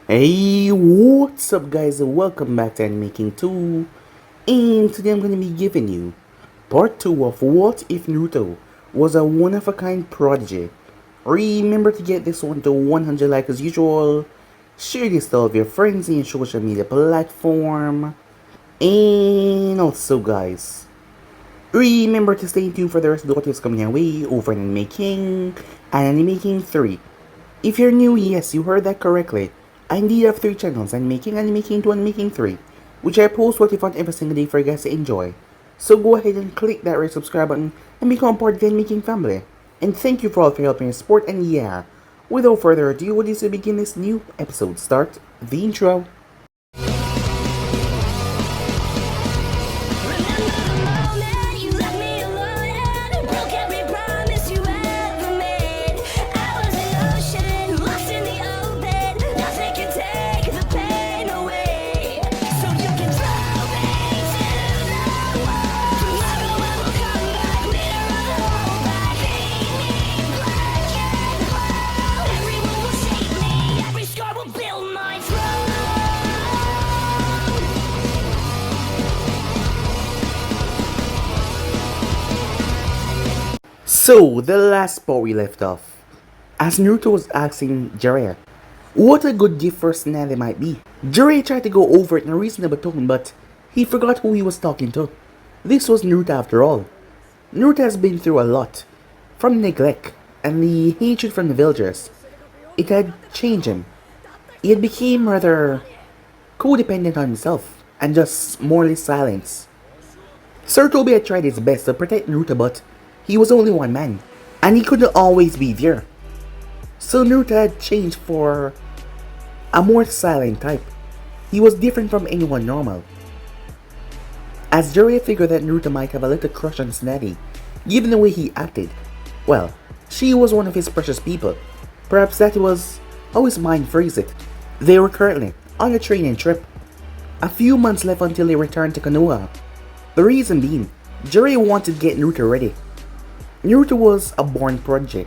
Hey, what's up guys, and welcome back to Animaking 2, and today I'm going to be giving you part 2 of What If Naruto Was a One-of-a-Kind Prodigy. Remember to get this one to 100 likes as usual, share this to all of your friends in your social media platform, and also guys, remember to stay tuned for the rest of the what is coming your way over in Animaking and Animaking 3. If you're new, yes, you heard that correctly. I indeed have 3 channels, Animaking 2, and Animaking 3, which I post what if on every single day for you guys to enjoy. So go ahead and click that red subscribe button and become part of the Animaking family. And thank you for all for your help and your support, and yeah, without further ado, what is to begin this new episode, start the intro. So, the last part we left off, as Naruto was asking Jiraiya what a good gift for Tsunade might be. Jiraiya tried to go over it in a reasonable tone, but he forgot who he was talking to. This was Naruto after all. Naruto has been through a lot, from neglect and the hatred from the villagers. It had changed him. He had become rather codependent on himself and just morally silenced. Sir Toby had tried his best to protect Naruto, but he was only one man, and he couldn't always be there. So Naruto had changed for a more silent type. He was different from anyone normal. As Jiraiya figured that Naruto might have a little crush on Tsunade, given the way he acted, well, she was one of his precious people. Perhaps that was how his mind phrased it. They were currently on a training trip. A few months left until they returned to Konoha. The reason being, Jiraiya wanted to get Naruto ready. Naruto was a born prodigy.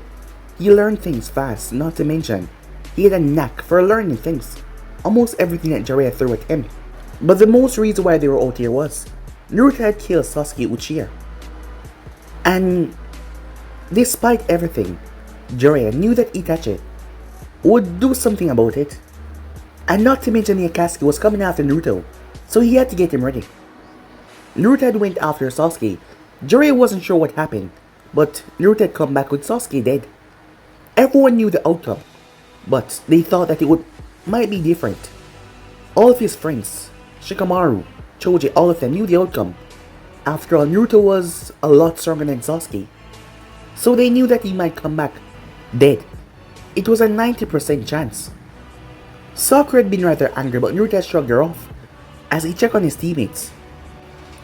He learned things fast, not to mention, he had a knack for learning things. Almost everything that Jiraiya threw at him. But the most reason why they were out here was, Naruto had killed Sasuke Uchiha. And despite everything, Jiraiya knew that Itachi would do something about it. And not to mention the Akatsuki was coming after Naruto, so he had to get him ready. Naruto had went after Sasuke. Jiraiya wasn't sure what happened, but Naruto had come back with Sasuke dead. Everyone knew the outcome, but they thought that might be different. All of his friends, Shikamaru, Choji, all of them knew the outcome. After all, Naruto was a lot stronger than Sasuke, so they knew that he might come back dead. It was a 90% chance. Sakura had been rather angry, but Naruto had shrugged her off as he checked on his teammates.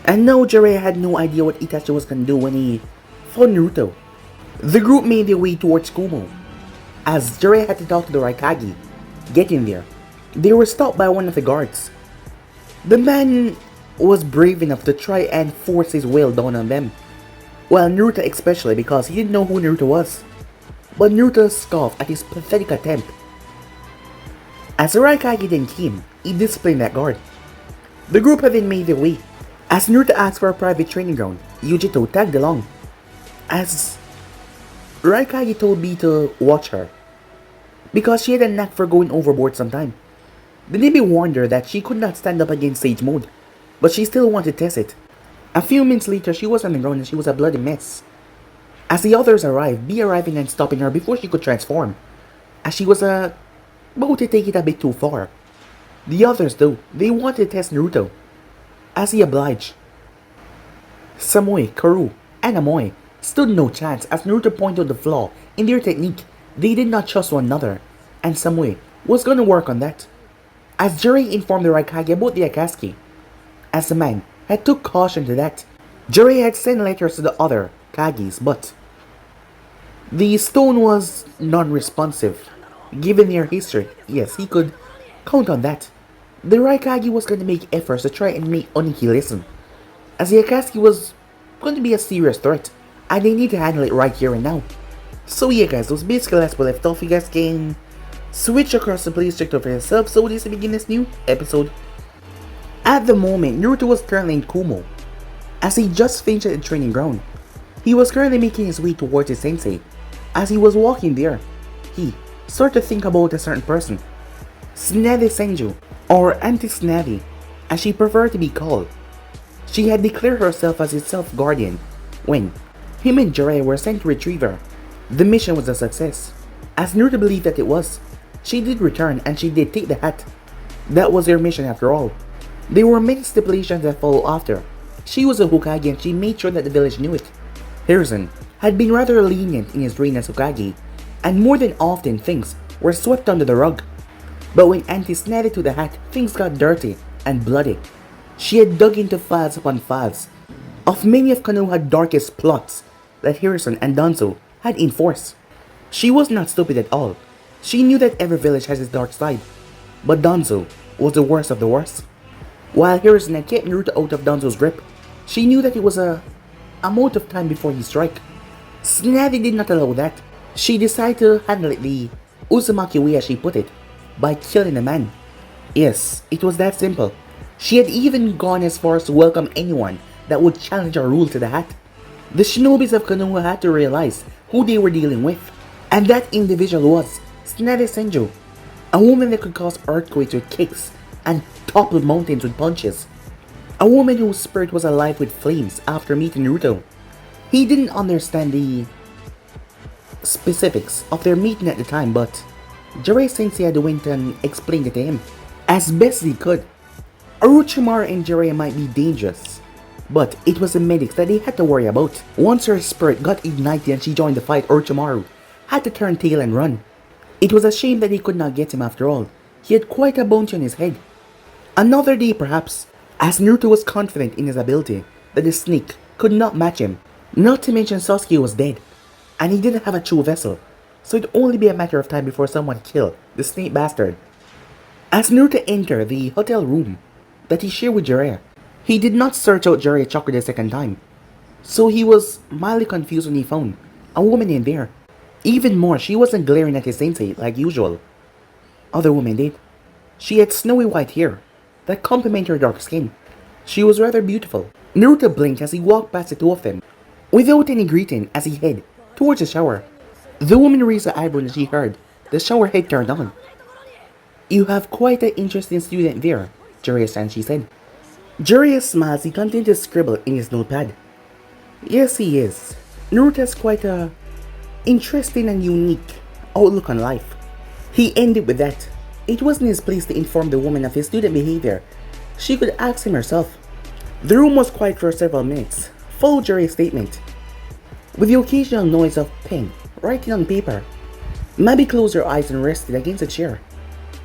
And now Jiraiya had no idea what Itachi was gonna do when he found Naruto. The group made their way towards Kumo. As Jiraiya had to talk to the Raikage, getting there, they were stopped by one of the guards. The man was brave enough to try and force his will down on them. Well, Naruto especially, because he didn't know who Naruto was. But Naruto scoffed at his pathetic attempt. As the Raikage then came, he disciplined that guard. The group had then made their way. As Naruto asked for a private training ground, Yujito tagged along. As Raikage told B to watch her, because she had a knack for going overboard sometime. The Nibi warned her that she could not stand up against Sage Mode, but she still wanted to test it. A few minutes later, she was on the ground and she was a bloody mess. As the others arrived, B arriving and stopping her before she could transform, as she was about to take it a bit too far. The others though, they wanted to test Naruto, as he obliged. Samui, Karu, and Amoy stood no chance as Naruto pointed out the flaw in their technique. They did not trust one another, and Samui was going to work on that. As Jiraiya informed the Raikage about the Akatsuki, as the man had took caution to that, Jiraiya had sent letters to the other Kages, but the stone was non-responsive. Given their history, yes, he could count on that. The Raikage was going to make efforts to try and make Oniki listen, as the Akatsuki was going to be a serious threat, and they need to handle it right here and now. So yeah guys, that was basically last we left off. You guys can Switch across the play district for yourself so this to begin this new episode. At the moment, Naruto was currently in Kumo, as he just finished at the training ground. He was currently making his way towards his sensei. As he was walking there, he started to think about a certain person, Tsunade Senju, or Auntie Tsunade, as she preferred to be called. She had declared herself as his self-guardian when him and Jiraiya were sent to retrieve her. The mission was a success, as Naruto believed that it was. She did return and she did take the hat. That was their mission after all. There were many stipulations that followed after. She was a Hokage and she made sure that the village knew it. Hiruzen had been rather lenient in his reign as Hokage, and more than often things were swept under the rug. But when Auntie Tsunade to the hat, things got dirty and bloody. She had dug into files upon files of many of Konoha's darkest plots that Hiruzen and Danzo had in force. She was not stupid at all. She knew that every village has its dark side, but Danzo was the worst of the worst. While Hiruzen had kept Naruto out of Danzo's grip, she knew that it was a amount of time before he strike. Tsunade did not allow that. She decided to handle it the Uzumaki way, as she put it, by killing a man. Yes, it was that simple. She had even gone as far as to welcome anyone that would challenge her rule to the hat. The shinobis of Konoha had to realize who they were dealing with, and that individual was Tsunade Senju, a woman that could cause earthquakes with kicks and topple mountains with punches. A woman whose spirit was alive with flames after meeting Naruto. He didn't understand the specifics of their meeting at the time, but Jiraiya Sensei had went and explained it to him as best he could. Orochimaru and Jiraiya might be dangerous, but it was the medics that they had to worry about. Once her spirit got ignited and she joined the fight, Orochimaru had to turn tail and run. It was a shame that he could not get him after all. He had quite a bounty on his head. Another day perhaps, as Naruto was confident in his ability that the snake could not match him. Not to mention Sasuke was dead, and he didn't have a true vessel, so it'd only be a matter of time before someone killed the snake bastard. As Naruto entered the hotel room that he shared with Jiraiya, he did not search out Jiraiya chakra the second time, so he was mildly confused when he found a woman in there. Even more, she wasn't glaring at his sensei like usual. Other women did. She had snowy white hair that complemented her dark skin. She was rather beautiful. Naruto blinked as he walked past the two of them, without any greeting, as he headed towards the shower. The woman raised her eyebrow as she heard the shower head turned on. "You have quite an interesting student there, Jiraiya-san," she said. Jiraiya smiled as he continued to scribble in his notepad. "Yes, he is. Naruto has quite a interesting and unique outlook on life." He ended with that. It wasn't his place to inform the woman of his student behavior. She could ask him herself. The room was quiet for several minutes, followed Jiraiya's statement, with the occasional noise of pen writing on paper. Mabi closed her eyes and rested against a chair.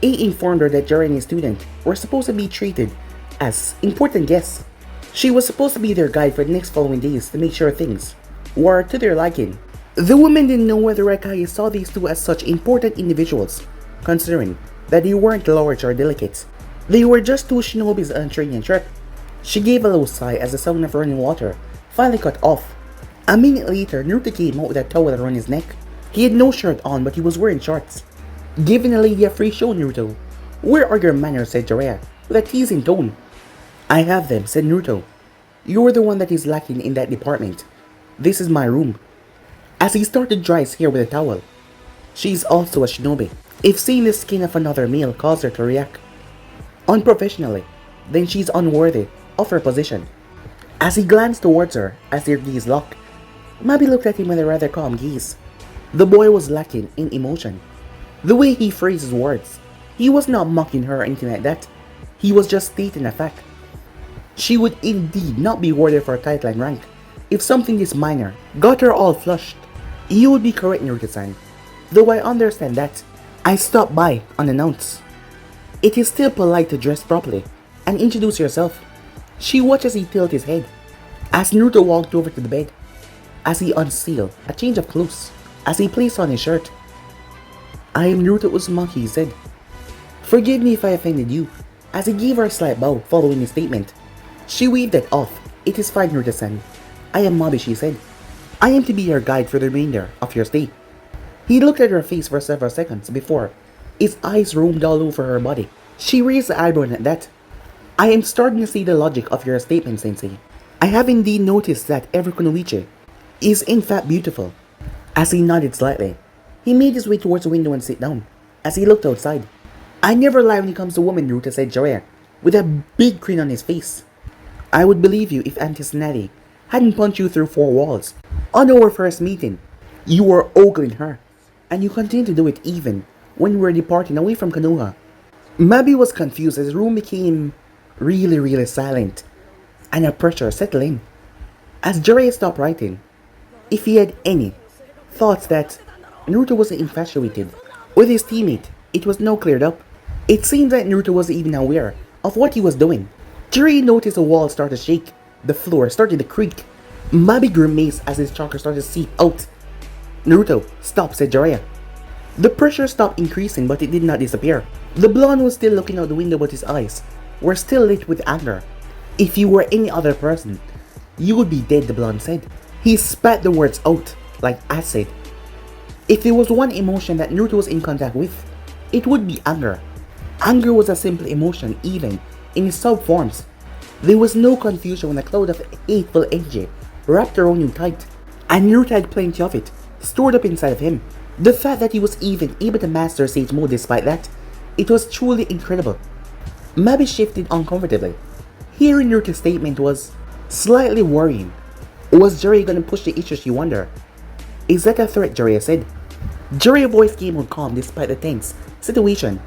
A informed her that Jiraiya and his student were supposed to be treated as important guests. She was supposed to be their guide for the next following days to make sure things were to their liking. The woman didn't know whether Raikage saw these two as such important individuals, considering that they weren't large or delicate. They were just two shinobis on a training trip. She gave a low sigh as the sound of running water finally cut off. A minute later, Naruto came out with a towel around his neck. He had no shirt on, but he was wearing shorts. "Giving a lady a free show, Naruto. Where are your manners?" said Jiraiya, with a teasing tone. "I have them," said Naruto. "You're the one that is lacking in that department. This is my room." As he started to dry his hair with a towel. She's also a shinobi. If seeing the skin of another male caused her to react unprofessionally, then she's unworthy of her position. As he glanced towards her as their gaze locked, Mabi looked at him with a rather calm gaze. The boy was lacking in emotion. The way he phrased his words, he was not mocking her or anything like that. He was just stating a fact. She would indeed not be worthy for a title and rank if something this minor got her all flushed. You would be correct, Naruto-san, though I understand that. I stopped by unannounced. It is still polite to dress properly and introduce yourself. She watched as he tilted his head, as Naruto walked over to the bed, as he unsealed a change of clothes, as he placed on his shirt. "I am Naruto Uzumaki," he said. "Forgive me if I offended you," as he gave her a slight bow following his statement. She waved it off. "It is fine, Naruto-san. I am Mabi," she said. "I am to be your guide for the remainder of your stay." He looked at her face for several seconds before His eyes roamed all over her body. She raised an eyebrow at that. I am starting to see the logic of your statement, Sensei. I have indeed noticed that every kunoichi is in fact beautiful. As he nodded slightly, he made his way towards the window and sat down. As he looked outside, I never lie when it comes to women, Naruto, said Jiraiya, with a big grin on his face. I would believe you if Auntie Tsunade hadn't punched you through 4 walls. On our first meeting, you were ogling her, and you continue to do it even when we were departing away from Konoha. Mabi was confused as the room became really silent, and a pressure settled in. As Jiraiya stopped writing, if he had any thoughts that Naruto wasn't infatuated with his teammate, it was now cleared up. It seemed that Naruto wasn't even aware of what he was doing. Jiraiya noticed the wall started to shake, the floor started to creak. Mabi grimaced as his chakra started to seep out. Naruto, stop, said Jiraiya. The pressure stopped increasing, but it did not disappear. The blonde was still looking out the window, but his eyes were still lit with anger. If you were any other person, you would be dead, the blonde said. He spat the words out like acid. If there was one emotion that Naruto was in contact with, it would be anger. Anger was a simple emotion, even in its sub-forms. There was no confusion when a cloud of hateful energy wrapped around him tight, and Naruto had plenty of it, stored up inside of him. The fact that he was even able to master Sage Mode despite that, it was truly incredible. Mabi shifted uncomfortably. Hearing Naruto's statement was slightly worrying. Was Jiraiya gonna push the issue, she wondered. Is that a threat, Jiraiya said. Jiraiya's voice came out calm despite the tense situation.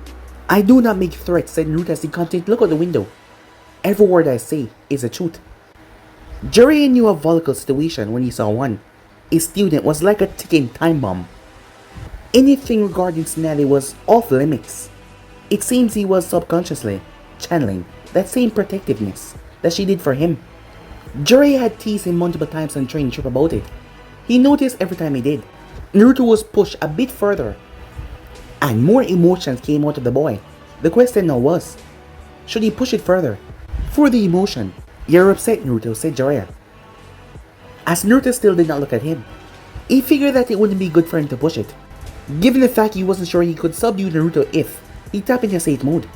I do not make threats, said Naruto as he continued to look out the window. Every word I say is the truth. Jiraiya knew a volatile situation when he saw one. His student was like a ticking time bomb. Anything regarding Tsunade was off limits. It seems he was subconsciously channeling that same protectiveness that she did for him. Jiraiya had teased him multiple times on the training trip about it. He noticed every time he did. Naruto was pushed a bit further, and more emotions came out of the boy. The question now was, should he push it further? For the emotion. You're upset, Naruto, said Jiraiya. As Naruto still did not look at him, he figured that it wouldn't be good for him to push it, given the fact he wasn't sure he could subdue Naruto if he tapped into Sage Mode.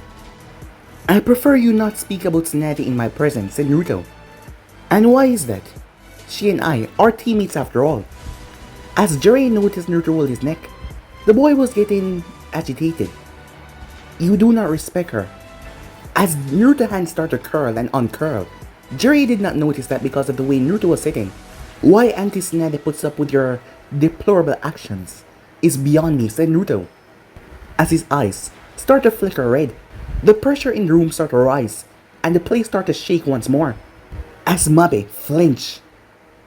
I prefer you not speak about Tsunade in my presence, said Naruto. And why is that? She and I are teammates after all. As Jiraiya noticed Naruto roll his neck, the boy was getting agitated. You do not respect her. As Naruto's hands started to curl and uncurl, Jiraiya did not notice that because of the way Naruto was sitting. Why Auntie Tsunade puts up with your deplorable actions is beyond me, said Naruto. As his eyes started to flicker red, the pressure in the room started to rise, and the place started to shake once more. As Mabe flinched,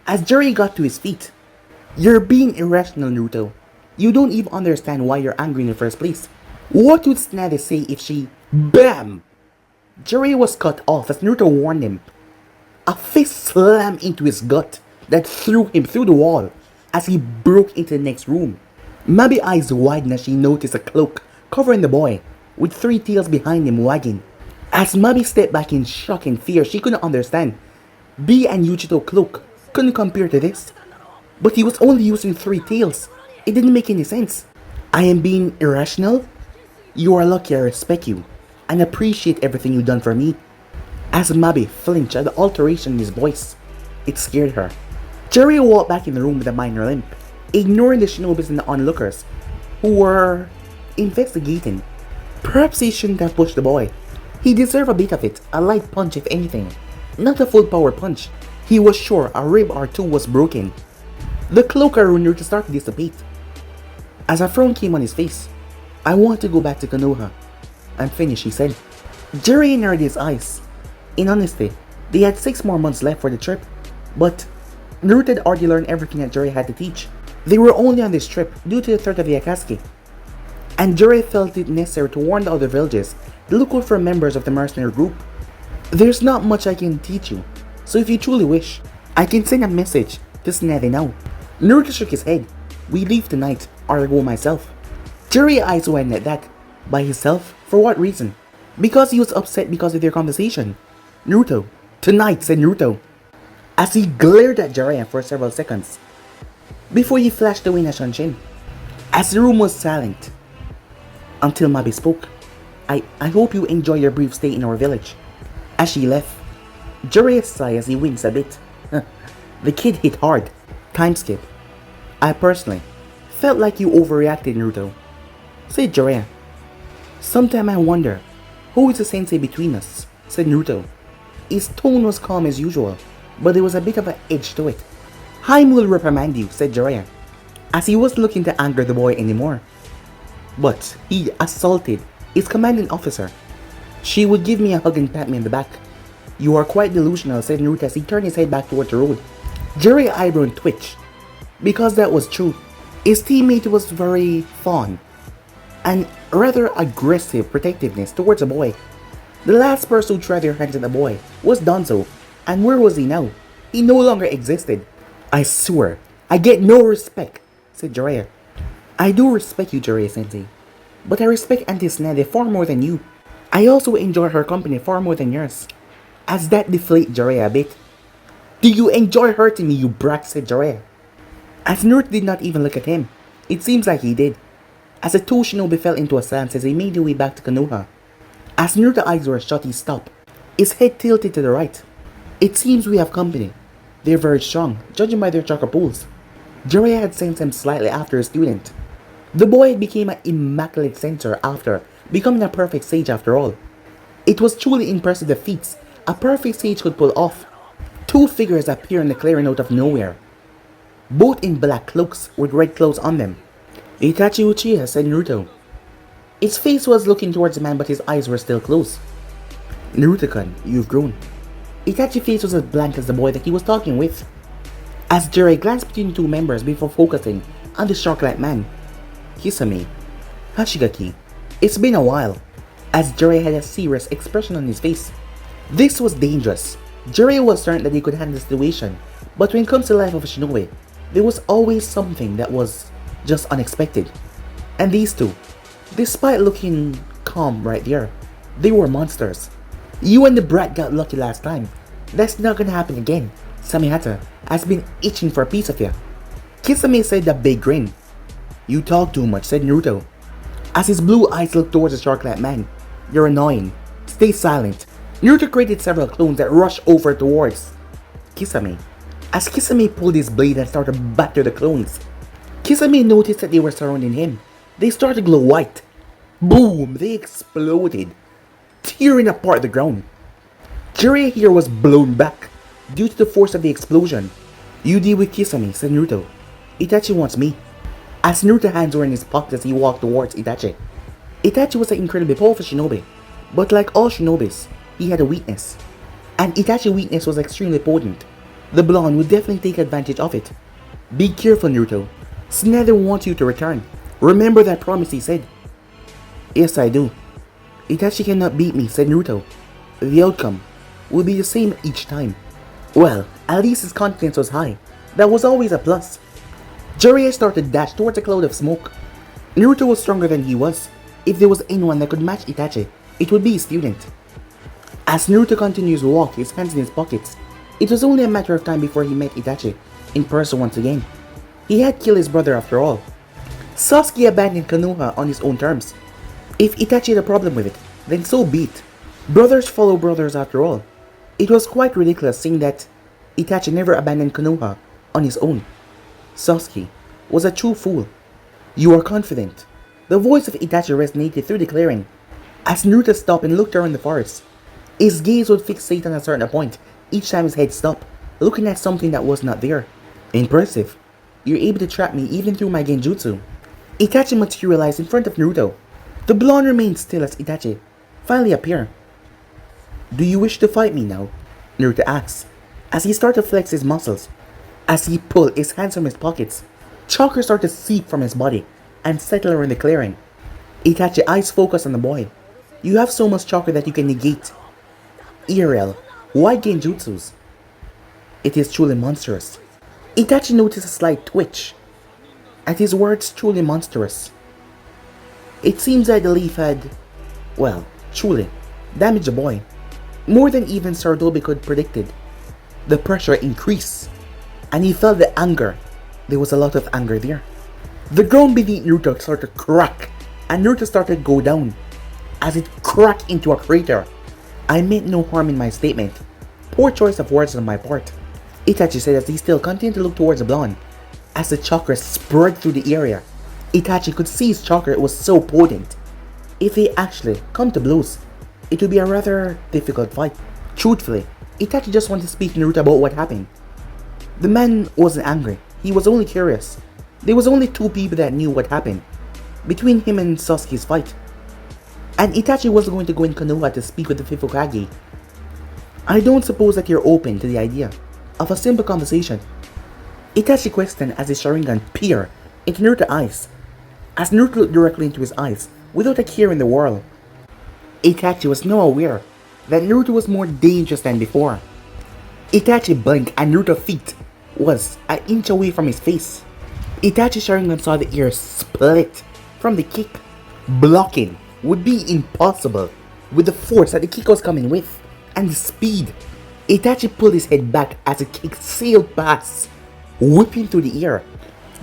as Jiraiya got to his feet. You're being irrational, Naruto. You don't even understand why you're angry in the first place. What would Tsunade say if she... BAM! Jiraiya was cut off as Naruto warned him. A fist slammed into his gut that threw him through the wall as he broke into the next room. Mabi's eyes widened as she noticed a cloak covering the boy, with 3 tails behind him wagging. As Mabi stepped back in shock and fear, she couldn't understand. B and Yujito cloak couldn't compare to this. But he was only using 3 tails. It didn't make any sense. I am being irrational? You are lucky I respect you and appreciate everything you've done for me. As Mabi flinched at the alteration in his voice, it scared her. Jiraiya walked back in the room with a minor limp, ignoring the shinobis and the onlookers who were investigating. Perhaps he shouldn't have pushed the boy. He deserved a bit of it, a light punch if anything, not a full power punch. He was sure a rib or 2 was broken. The cloak around Naruto started to dissipate. As a frown came on his face, I want to go back to Konoha. I'm finished, he said. Jiraiya narrowed his eyes. In honesty, they had 6 more months left for the trip, but Naruto had already learned everything that Jiraiya had to teach. They were only on this trip due to the threat of the Akatsuki, and Jiraiya felt it necessary to warn the other villages to look out for members of the mercenary group. There's not much I can teach you, so if you truly wish, I can send a message to Tsunade now. Naruto shook his head. We leave tonight, or I go myself. Jiraiya's eyes widened at that. By himself? For what reason? Because he was upset because of their conversation. Naruto. Tonight, said Naruto, as he glared at Jiraiya for several seconds, before he flashed away in a Shanshin. As the room was silent, until Mabi spoke. I hope you enjoy your brief stay in our village. As she left, Jiraiya sighed as he winced a bit. The kid hit hard. Time skip. I personally felt like you overreacted, Naruto, said Jiraiya. Sometime I wonder, who is the sensei between us, said Naruto. His tone was calm as usual, but there was a bit of an edge to it. Haim will reprimand you, said Jiraiya, as he wasn't looking to anger the boy anymore. But he assaulted his commanding officer. She would give me a hug and pat me on the back. You are quite delusional, said Naruto as he turned his head back towards the road. Jiraiya's eyebrow twitched, because that was true. His teammate was very fond and rather aggressive protectiveness towards the boy. The last person who tried their hands on the boy was Danzo, and where was he now? He no longer existed. I swear, I get no respect, said Jiraiya. I do respect you, Jiraiya-sensei, but I respect Auntie Tsunade far more than you. I also enjoy her company far more than yours. As that deflated Jiraiya a bit. Do you enjoy hurting me, you brat, said Jiraiya. As Naruto did not even look at him, it seems like he did. As the two shinobi fell into a stance as he made their way back to Konoha. As Naruto's eyes were shut, he stopped, his head tilted to the right. It seems we have company. They're very strong, judging by their chakra pools. Jiraiya had sensed him slightly after a student. The boy had become an immaculate centaur after becoming a perfect sage after all. It was truly impressive the feats a perfect sage could pull off. Two figures appear in the clearing out of nowhere, both in black cloaks with red clothes on them. Itachi Uchiha, said Naruto. His face was looking towards the man, but his eyes were still closed. Naruto-kun, you've grown. Itachi's face was as blank as the boy that he was talking with. As Jiraiya glanced between the two members before focusing on the shark-like man. Kisame, Hashigaki, it's been a while. As Jiraiya had a serious expression on his face. This was dangerous. Jiraiya was certain that he could handle the situation, but when it comes to the life of a shinobi, there was always something that was just unexpected. And these two, despite looking calm right there, they were monsters. You and the brat got lucky last time. That's not gonna happen again. Samihata has been itching for a piece of you. Kisame said a big grin. You talk too much, said Naruto, as his blue eyes looked towards the shark-like man. You're annoying. Stay silent. Naruto created several clones that rushed over towards Kisame. As Kisame pulled his blade and started to batter the clones, Kisame noticed that they were surrounding him. They started to glow white. Boom! They exploded, tearing apart the ground. Jiraiya here was blown back due to the force of the explosion. You deal with Kisame, said Naruto. Itachi wants me. As Naruto's hands were in his pocket as he walked towards Itachi. Itachi was an incredibly powerful shinobi, but like all shinobis, he had a weakness. And Itachi's weakness was extremely potent. The blonde would definitely take advantage of it. Be careful, Naruto. Tsunade wants you to return. Remember that promise he said. Yes, I do. Itachi cannot beat me, said Naruto. The outcome will be the same each time. Well, at least his confidence was high. That was always a plus. Jiraiya started to dash towards a cloud of smoke. Naruto was stronger than he was. If there was anyone that could match Itachi, it would be his student. As Naruto continues to walk, his hands in his pockets, it was only a matter of time before he met Itachi in person once again. He had killed his brother after all. Sasuke abandoned Konoha on his own terms. If Itachi had a problem with it, then so be it. Brothers follow brothers after all. It was quite ridiculous seeing that Itachi never abandoned Konoha on his own. Sasuke was a true fool. You are confident. The voice of Itachi resonated through the clearing. As Naruto stopped and looked around the forest, his gaze would fixate on a certain point each time his head stopped, looking at something that was not there. Impressive. You're able to trap me even through my genjutsu. Itachi materialized in front of Naruto. The blonde remained still as Itachi finally appeared. Do you wish to fight me now? Naruto asked, as he started to flex his muscles. As he pulled his hands from his pockets, chakra started to seep from his body and settle around the clearing. Itachi's eyes focused on the boy. You have so much chakra that you can negate IRL. Why genjutsus? It is truly monstrous. Itachi noticed a slight twitch at his words, truly monstrous. It seems that the leaf had, well, truly damaged the boy, more than even Sardobi could predicted. The pressure increased, and he felt the anger. There was a lot of anger there. The ground beneath Naruto started to crack and Naruto started to go down as it cracked into a crater. I meant no harm in my statement. Poor choice of words on my part. Itachi said as he still continued to look towards the blonde as the chakra spread through the area. Itachi could see his chakra was so potent. If they actually come to blows, it would be a rather difficult fight. Truthfully, Itachi just wanted to speak to Naruto about what happened. The man wasn't angry, he was only curious. There was only two people that knew what happened between him and Sasuke's fight. And Itachi wasn't going to go in Konoha to speak with the fifth Hokage. I don't suppose that you're open to the idea of a simple conversation. Itachi questioned as his Sharingan peered into Naruto's eyes, as Naruto looked directly into his eyes without a care in the world. Itachi was now aware that Naruto was more dangerous than before. Itachi blinked and Naruto's feet was an inch away from his face. Itachi's Sharingan saw the air split from the kick. Blocking would be impossible with the force that the kick was coming with and the speed. Itachi pulled his head back as the kick sailed past, whipping through the air.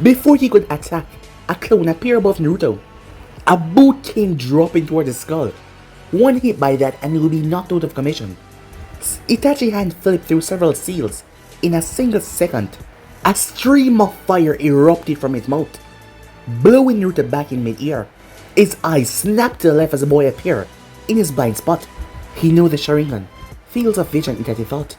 Before he could attack, a clone appeared above Naruto. A boot came dropping toward his skull. One hit by that and he would be knocked out of commission. Itachi's hand flipped through several seals in a single second. A stream of fire erupted from his mouth, blowing Naruto back in mid-air. His eyes snapped to the left as the boy appeared in his blind spot. He knew the Sharingan, fields of vision, Itachi thought.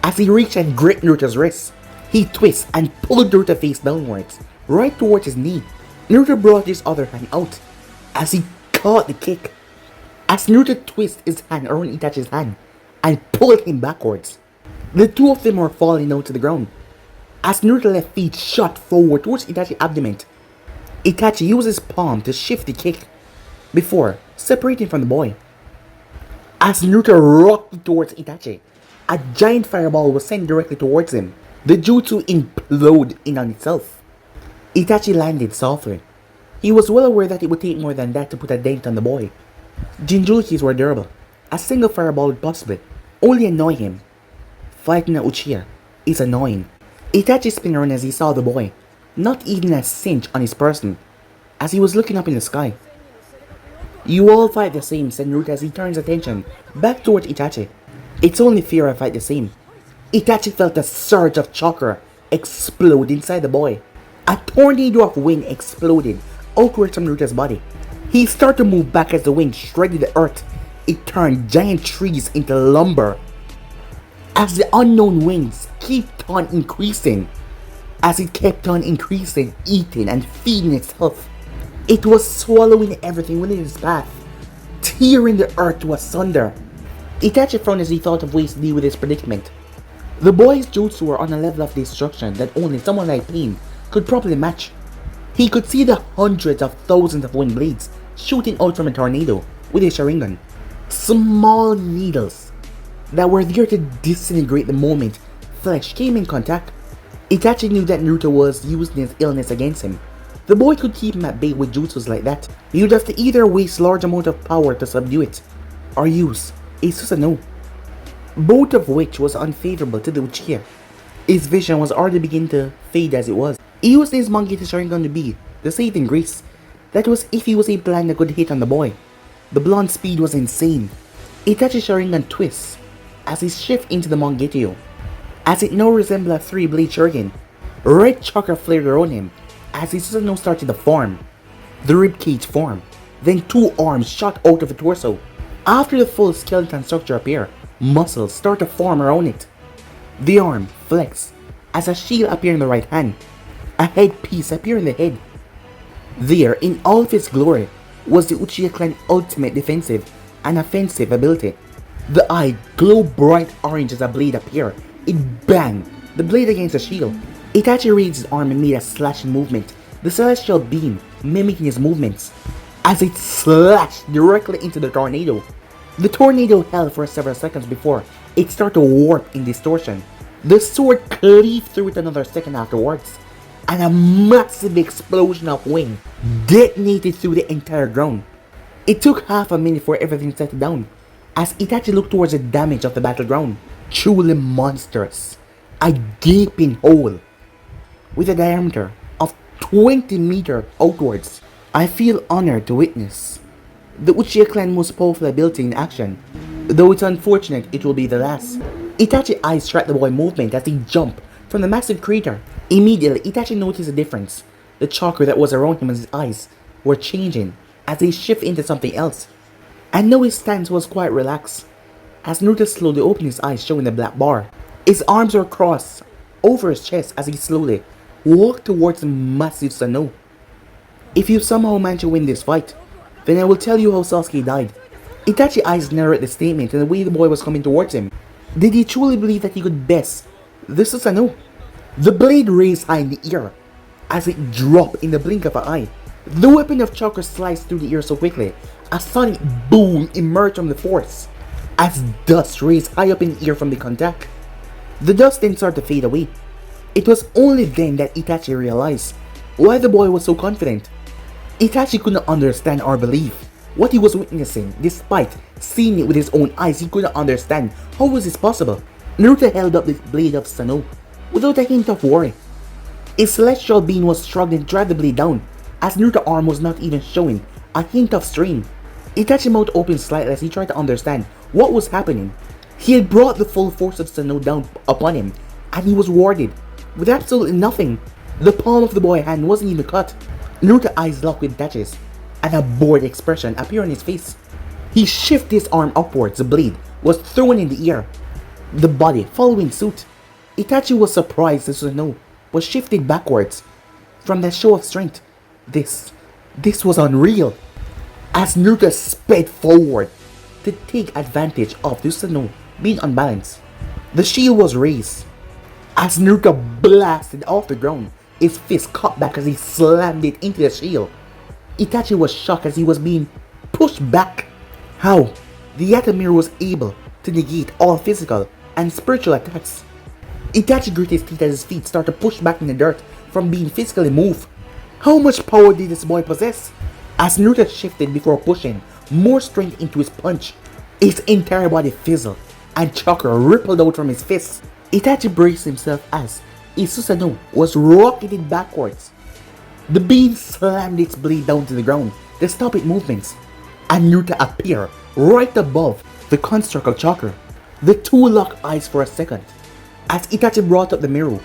As he reached and gripped Naruto's wrist, he twisted and pulled Naruto face downwards, right towards his knee. Naruto brought his other hand out as he caught the kick. As Naruto twisted his hand around Itachi's hand and pulled him backwards, the two of them were falling out to the ground. As Naruto's left feet shot forward towards Itachi's abdomen, Itachi used his palm to shift the kick before separating from the boy. As Naruto rocked towards Itachi, a giant fireball was sent directly towards him. The jutsu imploded in on itself. Itachi landed softly. He was well aware that it would take more than that to put a dent on the boy. Jinchurikis were durable. A single fireball would possibly only annoy him. Fighting an Uchiha is annoying. Itachi spun around as he saw the boy, not even a cinch on his person, as he was looking up in the sky. You all fight the same, said Naruto as he turns attention back towards Itachi. It's only fair I fight the same. Itachi felt a surge of chakra explode inside the boy. A tornado of wind exploded outwards from Naruto's body. He started to move back as the wind shredded the earth. It turned giant trees into lumber. As the unknown winds kept on increasing, eating and feeding itself, it was swallowing everything within its path, tearing the earth to asunder. Itachi frowned as he thought of ways to deal with this predicament. The boy's jutsu were on a level of destruction that only someone like Pain could probably match. He could see the hundreds of thousands of wind blades shooting out from a tornado with his Sharingan. Small needles that were there to disintegrate the moment flesh came in contact. Itachi knew that Naruto was using his illness against him. The boy could keep him at bay with jutsus like that. He would have to either waste large amount of power to subdue it, or use a Susanoo, both of which was unfavorable to the Uchiha. His vision was already beginning to fade as it was. He used his Mangekyo Sharingan to be the saving grace. That was if he was able to land a good hit on the boy. The blonde speed was insane. Itachi's Sharingan twists as he shifts into the Mangekyo, as it now resembled a 3-blade Shuriken. Red chakra flared around him as his Susanoo started to form. The ribcage formed, then 2 arms shot out of the torso. After the full skeleton structure appeared, muscles start to form around it. The arm flexed as a shield appeared in the right hand. A headpiece appeared in the head. There, in all of its glory, was the Uchiha clan's ultimate defensive and offensive ability. The eye glowed bright orange as a blade appeared. It banged the blade against the shield. Itachi raised his arm and made a slashing movement, the celestial beam mimicking his movements, as it slashed directly into the tornado. The tornado held for several seconds before it started to warp in distortion. The sword cleaved through it another second afterwards, and a massive explosion of wind detonated through the entire ground. It took half a minute for everything settled down, as Itachi looked towards the damage of the battleground. Truly monstrous. A gaping hole with a diameter of 20 meters outwards. I feel honored to witness the Uchiha clan most powerful ability in action, though it's unfortunate it will be the last. Itachi's eyes track the boy movement as he jumped from the massive crater. Immediately, Itachi noticed a difference. The chakra that was around him and his eyes were changing as they shift into something else. And now his stance was quite relaxed, as Naruto slowly opened his eyes showing the black bar. His arms were crossed over his chest as he slowly walked towards the massive Tsunade. If you somehow manage to win this fight, then I will tell you how Sasuke died. Itachi's eyes narrowed the statement and the way the boy was coming towards him. Did he truly believe that he could best this Tsunade? The blade raised high in the air as it dropped in the blink of an eye. The weapon of chakra sliced through the air so quickly, a sonic boom emerged from the force as dust raised high up in the air from the contact. The dust then started to fade away. It was only then that Itachi realized why the boy was so confident. Itachi could not understand or believe what he was witnessing. Despite seeing it with his own eyes, he could not understand how was this possible. Naruto held up the blade of Tsunade without a hint of worry. His celestial being was struggling to drive the blade down, as Naruto's arm was not even showing a hint of strain. Itachi's mouth opened slightly as he tried to understand what was happening. He had brought the full force of Tsunade down upon him, and he was warded with absolutely nothing. The palm of the boy's hand wasn't even cut. Naruto's eyes locked with Itachi's, and a bored expression appeared on his face. He shifted his arm upwards. The blade was thrown in the air, the body following suit. Itachi was surprised as Tsunade was shifted backwards from that show of strength. This was unreal. As Naruto sped forward to take advantage of Tsunade being unbalanced, the shield was raised. As Naruto blasted off the ground, his fist caught back as he slammed it into the shield. Itachi was shocked as he was being pushed back. How the Yatamiro was able to negate all physical and spiritual attacks. Itachi gritted his teeth as his feet started to push back in the dirt from being physically moved. How much power did this boy possess? As Naruto shifted before pushing more strength into his punch, his entire body fizzled and chakra rippled out from his fists. Itachi braced himself as his Tsunade was rocketed backwards. The beam slammed its blade down to the ground to stop its movements, and Naruto appeared right above the construct of chakra. The two locked eyes for a second as Itachi brought up the mirror.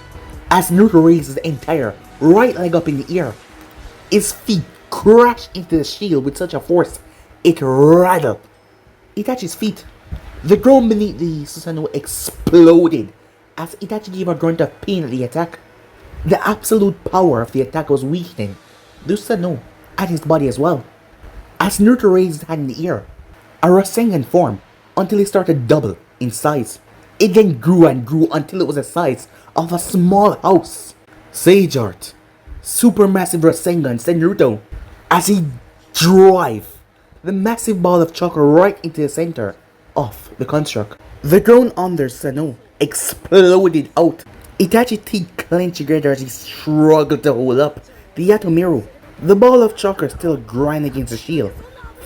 As Naruto raised his entire right leg up in the air, his feet crashed into the shield with such a force it rattled Itachi's feet. The ground beneath the Tsunade exploded as Itachi gave a grunt of pain at the attack. The absolute power of the attack was weakening the Tsunade and his body as well. As Naruto raised his hand in the air, a Rasengan formed until it started to double in size. It then grew and grew until it was the size of a small house. Sage Art, supermassive Rasengan, said Naruto as he drove the massive ball of chakra right into the center of the construct. The ground under Tsunade exploded out. Itachi's teeth clenched together as he struggled to hold up the Yatamiro. The ball of chakra still grind against the shield,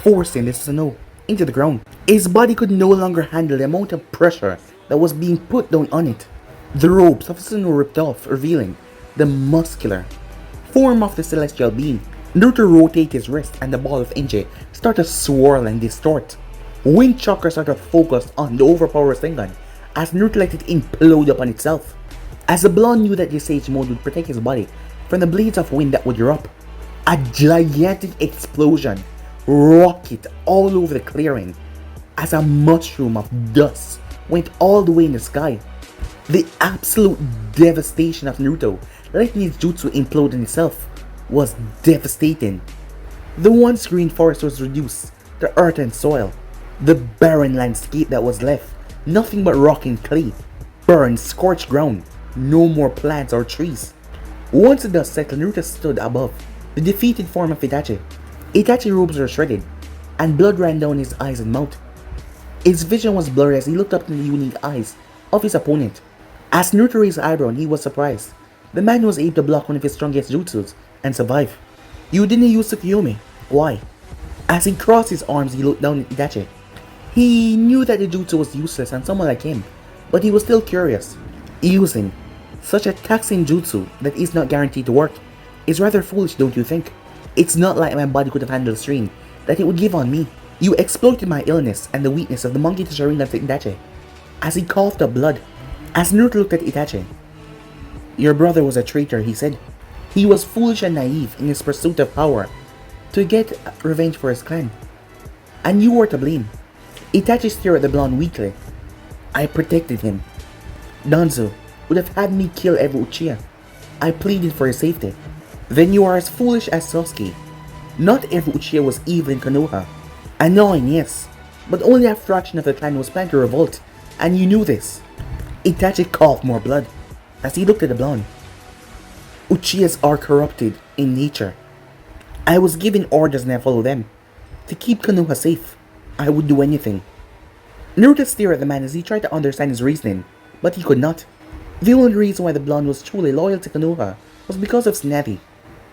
forcing the Tsunade into the ground. His body could no longer handle the amount of pressure that was being put down on it. The robes of the Tsunade ripped off, revealing the muscular form of the celestial being. Naruto rotated his wrist and the ball of energy started to swirl and distort. Wind chakra started to focus on the overpowered Rasengan as Naruto let it implode upon itself. As the blonde knew that this Sage mode would protect his body from the blades of wind that would erupt, a gigantic explosion rocketed all over the clearing as a mushroom of dust went all the way in the sky. The absolute devastation of Naruto letting his jutsu implode on itself was devastating. The once green forest was reduced to earth and soil. The barren landscape that was left, nothing but rock and clay, burned, scorched ground, no more plants or trees. Once the dust settled, Naruto stood above the defeated form of Itachi. Itachi's robes were shredded, and blood ran down his eyes and mouth. His vision was blurry as he looked up into the unique eyes of his opponent. As Naruto raised his eyebrow, he was surprised. The man was able to block one of his strongest jutsus and survive. "You didn't use Tsukuyomi. Why?" As he crossed his arms, he looked down at Itachi. He knew that the jutsu was useless on someone like him, but he was still curious. Using such a taxing jutsu that is not guaranteed to work is rather foolish, don't you think? It's not like my body could have handled the strain that it would give on me. You exploited my illness and the weakness of the monkey to Sharingan to Itachi. As he coughed up blood, as Naruto looked at Itachi. Your brother was a traitor, he said. He was foolish and naive in his pursuit of power to get revenge for his clan. And you were to blame. Itachi stared at the blonde weakly. I protected him. Danzo would have had me kill every Uchiha. I pleaded for his safety. Then you are as foolish as Sasuke. Not every Uchiha was evil in Konoha. Annoying, yes, but only a fraction of the clan was planned to revolt, and you knew this. Itachi coughed more blood as he looked at the blonde. Uchihas are corrupted in nature. I was given orders and I followed them. To keep Konoha safe, I would do anything. Naruto stared at the man as he tried to understand his reasoning, but he could not. The only reason why the blonde was truly loyal to Konoha was because of Tsunade.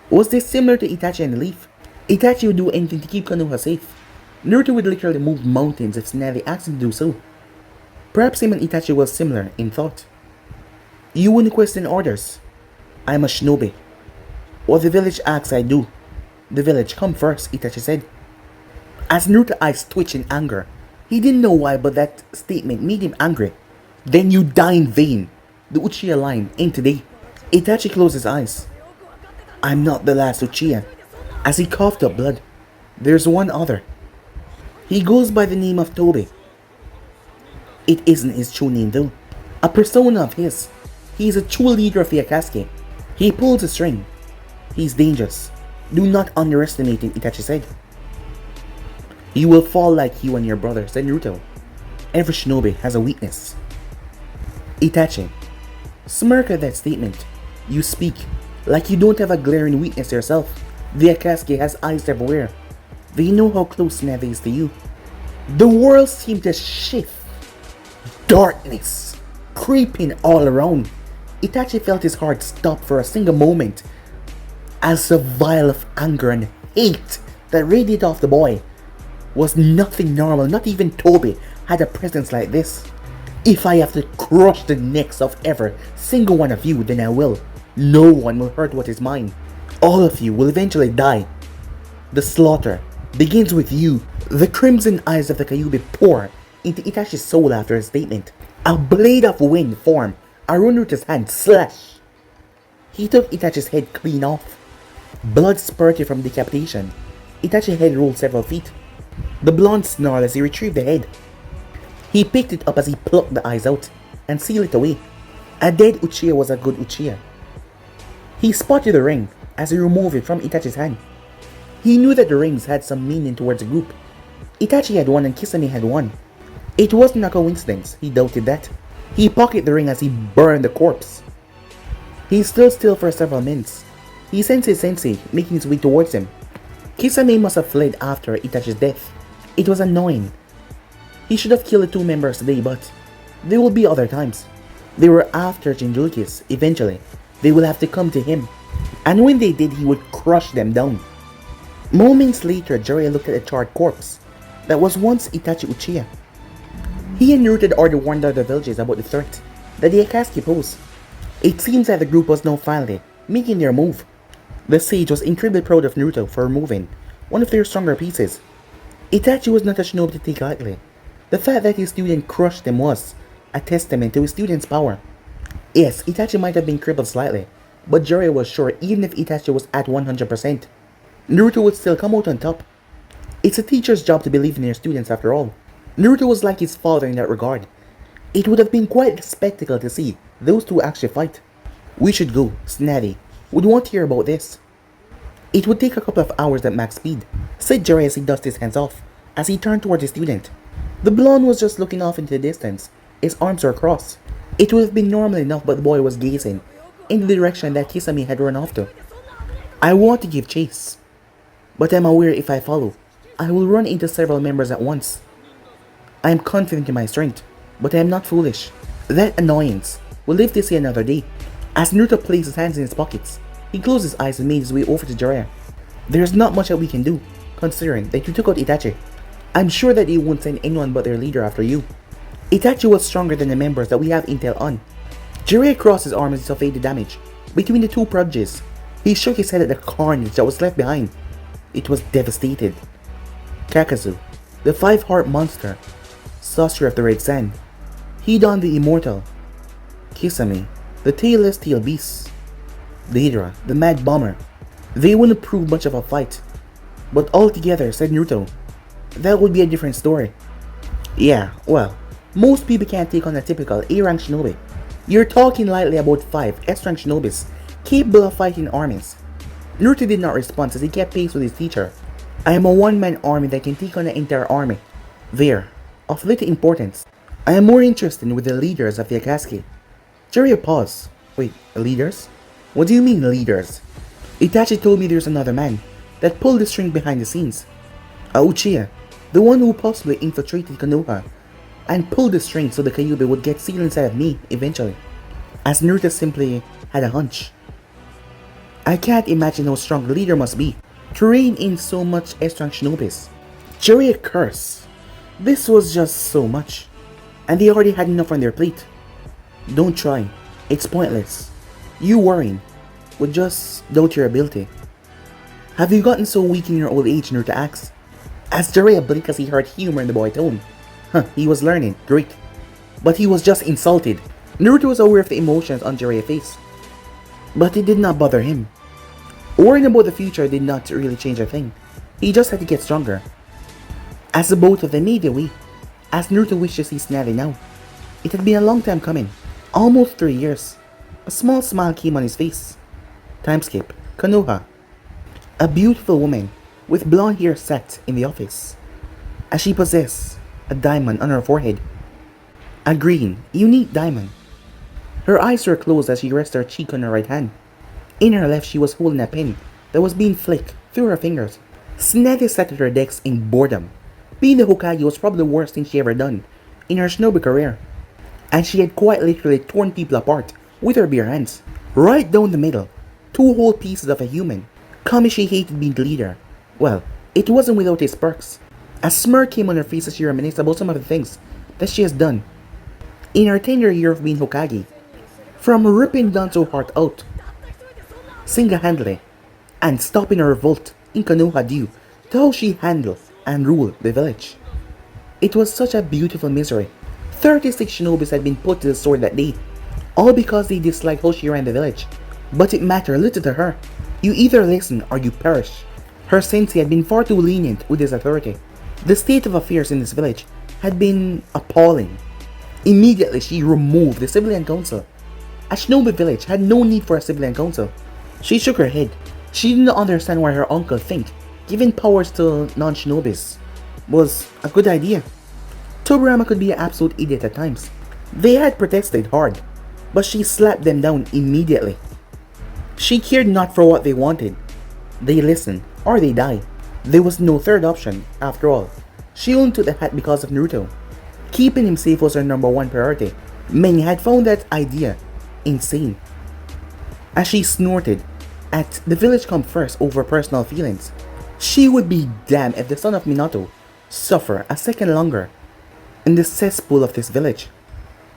Was this similar to Itachi and the Leaf? Itachi would do anything to keep Konoha safe. Naruto would literally move mountains if Tsunade asked him to do so. Perhaps him and Itachi was similar in thought. You wouldn't question orders. I am a shinobi. What the village asks I do. The village come first, Itachi said. As Naruto's eyes twitched in anger, he didn't know why, but that statement made him angry. Then you die in vain. The Uchiha line ain't today. Itachi closed his eyes. I'm not the last Uchiha. As he coughed up blood, there's one other. He goes by the name of Tobi. It isn't his true name though. A persona of his. He is a true leader of the Akatsuki. He pulls a string. He's dangerous. Do not underestimate him, Itachi said. You will fall like you and your brother, said Naruto. Every shinobi has a weakness. Itachi smirked at that statement. You speak like you don't have a glaring weakness yourself. The Akatsuki has eyes everywhere. They know how close Tsunade is to you. The world seemed to shift. Darkness creeping all around. Itachi felt his heart stop for a single moment as the vial of anger and hate that radiated off the boy was nothing normal. Not even Tobi had a presence like this. If I have to crush the necks of every single one of you, then I will. No one will hurt what is mine. All of you will eventually die. The slaughter begins with you. The crimson eyes of the Kyuubi pour into Itachi's soul after his statement. A blade of wind formed around Naruto's hand. Slash! He took Itachi's head clean off. Blood spurted from decapitation. Itachi's head rolled several feet. The blonde snarled as he retrieved the head. He picked it up as he plucked the eyes out and sealed it away. A dead Uchiha was a good Uchiha. He spotted the ring as he removed it from Itachi's hand. He knew that the rings had some meaning towards the group. Itachi had one and Kisame had one. It wasn't a coincidence, he doubted that. He pocketed the ring as he burned the corpse. He stood still for several minutes. He sensed his sensei making his way towards him. Kisame must have fled after Itachi's death. It was annoying. He should have killed the two members today, but there will be other times. They were after Jinchurikis. Eventually, they will have to come to him. And when they did, he would crush them down. Moments later, Jiraiya looked at a charred corpse that was once Itachi Uchiha. He and Naruto had already warned other villages about the threat that the Akatsuki posed. It seems that the group was now finally making their move. The sage was incredibly proud of Naruto for removing one of their stronger pieces. Itachi was not a shinobi to take lightly. The fact that his student crushed him was a testament to his student's power. Yes, Itachi might have been crippled slightly, but Jiraiya was sure even if Itachi was at 100%, Naruto would still come out on top. It's a teacher's job to believe in their students after all. Naruto was like his father in that regard. It would have been quite a spectacle to see those two actually fight. We should go, Tsunade would want to hear about this. It would take a couple of hours at max speed, said Jiraiya as he dusted his hands off, as he turned towards his student. The blonde was just looking off into the distance, his arms were crossed. It would have been normal enough, but the boy was gazing in the direction that Kisame had run off to. I want to give chase, but I'm aware if I follow, I will run into several members at once. I am confident in my strength, but I am not foolish. That annoyance will live to see another day. As Naruto placed his hands in his pockets, he closed his eyes and made his way over to Jiraiya. There's not much that we can do, considering that you took out Itachi. I'm sure that they won't send anyone but their leader after you. Itachi was stronger than the members that we have intel on. Jiraiya crossed his arms and surveyed the damage between the two prodigies. He shook his head at the carnage that was left behind. It was devastated. Kakazu, the five-heart monster, sorcerer of the red sand. Hidon the immortal. Kisame, the tailless tail beast. Deidara, the mad bomber. They wouldn't prove much of a fight. But altogether, said Naruto, that would be a different story. Yeah, well, most people can't take on a typical A-rank shinobi. You're talking lightly about 5 S-rank shinobis capable of fighting armies. Naruto did not respond as he kept pace with his teacher. I am a one-man army that can take on an entire army. There, of little importance. I am more interested with the leaders of the Akatsuki. Jiraiya paused. Wait, leaders? What do you mean leaders? Itachi told me there's another man that pulled the string behind the scenes. Uchiha, the one who possibly infiltrated Konoha and pulled the string so the Kyuubi would get sealed inside of me eventually. As Naruto simply had a hunch. I can't imagine how strong the leader must be to rein in so much S-rank shinobis. Jiraiya cursed. This was just so much. And they already had enough on their plate. Don't try. It's pointless. You worrying would just doubt your ability. Have you gotten so weak in your old age, Naruto asked. As Jiraiya blinked as he heard humor in the boy's tone. He was learning. Great. But he was just insulted. Naruto was aware of the emotions on Jiraiya's face. But it did not bother him. Worrying about the future did not really change a thing. He just had to get stronger. As the both of them made their way, as Naruto wished to see Tsunade now. It had been a long time coming. Almost 3 years. A small smile came on his face. Timeskip. Konoha. A beautiful woman with blonde hair sat in the office. As she possessed a diamond on her forehead. A green, unique diamond. Her eyes were closed as she rested her cheek on her right hand. In her left, she was holding a pen that was being flicked through her fingers. Tsunade sat at her desk in boredom. Being the Hokage was probably the worst thing she ever done in her shinobi career. And she had quite literally torn people apart with her bare hands. Right down the middle, 2 whole pieces of a human. Kamishi hated being the leader. Well, it wasn't without its perks. A smirk came on her face as she reminisced about some of the things that she has done in her 10th year of being Hokage. From ripping Danzo's heart out single-handedly and stopping a revolt in Konoha due to how she handled and ruled the village. It was such a beautiful misery. 36 shinobis had been put to the sword that day, all because they disliked how she ran the village. But it mattered little to her. You either listen or you perish. Her sensei had been far too lenient with his authority. The state of affairs in this village had been appalling. Immediately she removed the civilian council. A shinobi village had no need for a civilian council. She shook her head. She did not understand why her uncle think giving powers to non-shinobis was a good idea. Tobirama could be an absolute idiot at times. They had protested hard, but she slapped them down immediately. She cared not for what they wanted. They listened, or they died. There was no third option, after all. She only took the hat because of Naruto. Keeping him safe was her #1 priority. Many had found that idea insane. As she snorted at the village come first over personal feelings. She would be damned if the son of Minato suffer a second longer in the cesspool of this village.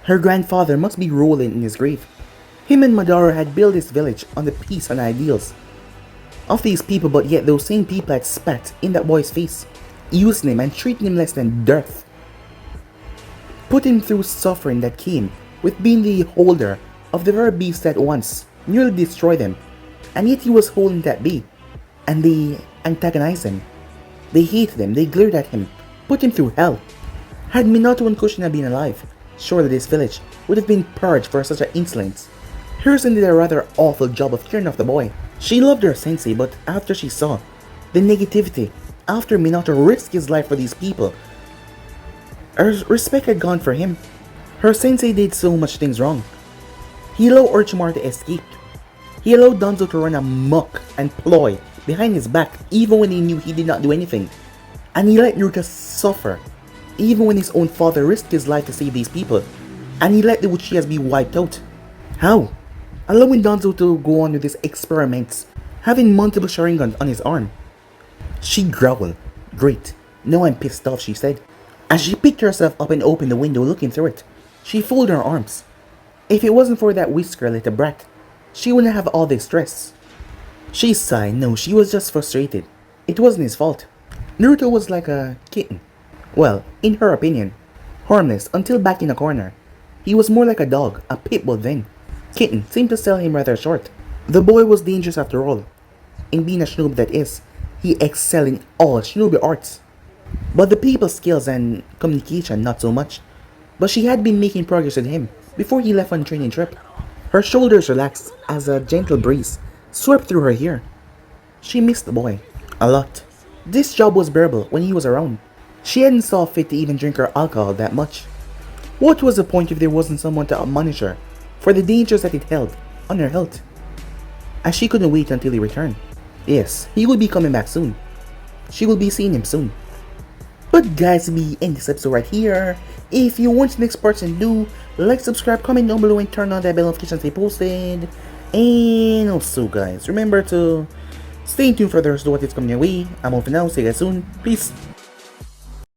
Her grandfather must be rolling in his grave. Him and Madara had built this village on the peace and ideals of these people, but yet those same people had spat in that boy's face, using him and treating him less than dirt. Put him through suffering that came with being the holder of the very beast that once nearly destroyed him, and yet he was holding that bee, and they antagonized him. They hated him, they glared at him, put him through hell. Had Minato and Kushina been alive, surely this village would have been purged for such an insolence. Hiruzen did a rather awful job of caring of the boy. She loved her sensei, but after she saw the negativity, after Minato risked his life for these people, her respect had gone for him. Her sensei did so much things wrong. He allowed Orochimaru to escape. He allowed Danzo to run amok and ploy behind his back even when he knew he did not do anything. And he let Naruto suffer even when his own father risked his life to save these people. And he let the Uchihas be wiped out. How? Allowing Danzo to go on with his experiments, having multiple Sharingans on his arm. She growled. Great. Now I'm pissed off, she said. As she picked herself up and opened the window looking through it, she folded her arms. If it wasn't for that whisker little brat, she wouldn't have all this stress. She sighed. No, she was just frustrated. It wasn't his fault. Naruto was like a kitten. Well, in her opinion, harmless until back in a corner. He was more like a dog, a pit bull then. Kitten seemed to sell him rather short. The boy was dangerous after all. In being a shinobi that is, he excelled in all shinobi arts. But the people skills and communication not so much. But she had been making progress with him before he left on training trip. Her shoulders relaxed as a gentle breeze swept through her hair. She missed the boy a lot. This job was bearable when he was around. She hadn't saw fit to even drink her alcohol that much. What was the point if there wasn't someone to admonish her for the dangers that it held on her health? As she couldn't wait until he returned. Yes, he will be coming back soon. She will be seeing him soon. But guys, we end this episode right here. If you want the next person, do like, subscribe, comment down below, and turn on that bell notification to stay posted. And also guys, remember to stay tuned for the rest of what is coming your way. I'm over now, see you guys soon. Peace.